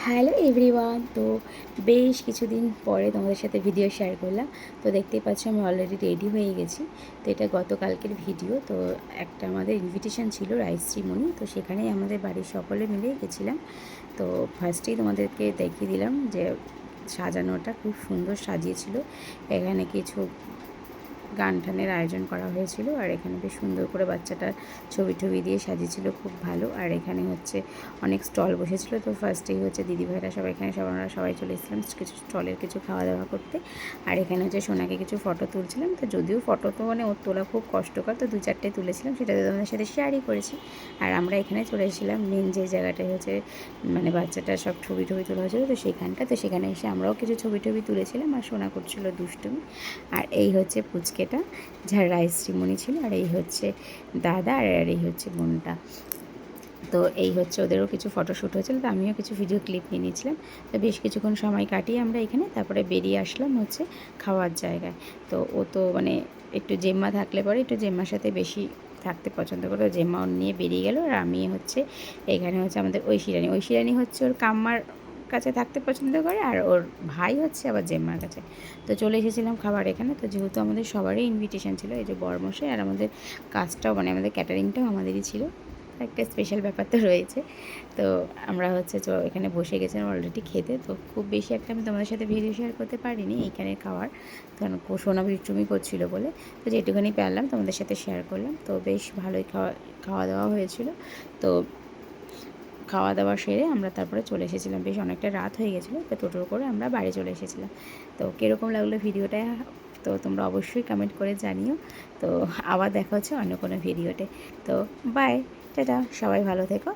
Hello everyone. তো বেশ কিছুদিন পরে তোমাদের সাথে ভিডিও শেয়ার করলাম। তো দেখতেই পাচ্ছ আমি অলরেডি রেডি হয়ে গেছি। তো এটা গতকালকের ভিডিও। তো একটা আমাদের ইনভিটেশন ছিল রাইশ্রীমণি, তো সেখানেই আমাদের বাড়ির সকলে মিলে গেছিলাম। তো ফার্স্টেই তোমাদেরকে দেখিয়ে দিলাম যে সাজানোটা খুব সুন্দর সাজিয়েছিল। এখানে কিছু গান টানের আয়োজন করা হয়েছিল, আর এখানে বেশ সুন্দর করে বাচ্চাটার ছবি টবি দিয়ে সাজিয়েছিল, খুব ভালো। আর এখানে হচ্ছে অনেক স্টল বসেছিল। তো ফার্স্টেই হচ্ছে দিদিভাইরা সবাই এখানে আমরা সবাই চলে এসেছিলাম কিছু স্টলের কিছু খাওয়া দাওয়া করতে। আর এখানে হচ্ছে সোনাকে কিছু ফটো তুলছিলাম। তো যদিও ফটো তো মানে ওর তোলা খুব কষ্টকর, তো 2-4টে তুলেছিলাম, সেটা তোমাদের সাথে শেয়ারই করেছি। আর আমরা এখানে চলে এসেছিলাম মেন যে জায়গাটায় হচ্ছে মানে বাচ্চাটার সব ছবি টবি তোলা হয়েছিল, তো সেখানটা। তো সেখানে এসে আমরাও কিছু ছবি টবি তুলেছিলাম, আর সোনা করছিল দুষ্টুমি। আর এই হচ্ছে পুচকেটা যার রাইশ্রীমণি ছিল, আর এই হচ্ছে দাদা, আর এই হচ্ছে বোনটা। তো এই হচ্ছে ওদেরও কিছু ফটোশ্যুট হয়েছিল, তো আমিও কিছু ভিডিও ক্লিপ নিয়ে নিয়েছিলাম। তো বেশ কিছুক্ষণ সময় কাটিয়ে আমরা এখানে তারপরে বেরিয়ে আসলাম হচ্ছে খাওয়ার জায়গায়। তো ও তো মানে একটু জেম্মা থাকলে পরে একটু জেম্মার সাথে বেশি থাকতে পছন্দ করে, ও জেম্মা ওর নিয়ে বেরিয়ে গেল। আর আমি হচ্ছে এখানে হচ্ছে আমাদের ঐশিরানি হচ্ছে ওর কাম্মার কাছে থাকতে পছন্দ করে, আর ওর ভাই হচ্ছে আবার জেম্মার কাছে। তো চলে এসেছিলাম খাবার এখানে। তো যেহেতু আমাদের সবারই ইনভিটেশন ছিল, এই যে বরমশাই আর আমাদের কাজটাও মানে আমাদের ক্যাটারিংটাও আমাদেরই ছিল, একটা স্পেশাল ব্যাপার তো রয়েছে। তো আমরা হচ্ছে এখানে বসে গেছিলাম অলরেডি খেতে। তো খুব বেশি একটা আমি তোমাদের সাথে ভিডিও শেয়ার করতে পারিনি এইখানে খাওয়ার, কারণ সোনা বিষ্টুমি করছিল বলে। তো যেটুখানি পারলাম তোমাদের সাথে শেয়ার করলাম। তো বেশ ভালোই খাওয়া দাওয়া হয়েছিল। তো খাওয়া দাওয়া সেরে আমরা তারপরে চলে এসেছিলাম, বেশ অনেকটা রাত হয়ে গেছিলো। তো টোটো করে আমরা বাড়ি চলে এসেছিলাম। তো কীরকম লাগলো ভিডিওটা তো তোমরা অবশ্যই কমেন্ট করে জানিও। তো আবার দেখা হচ্ছে অন্য কোনো ভিডিওতে। তো বাই, টাটা, সবাই ভালো থেকো।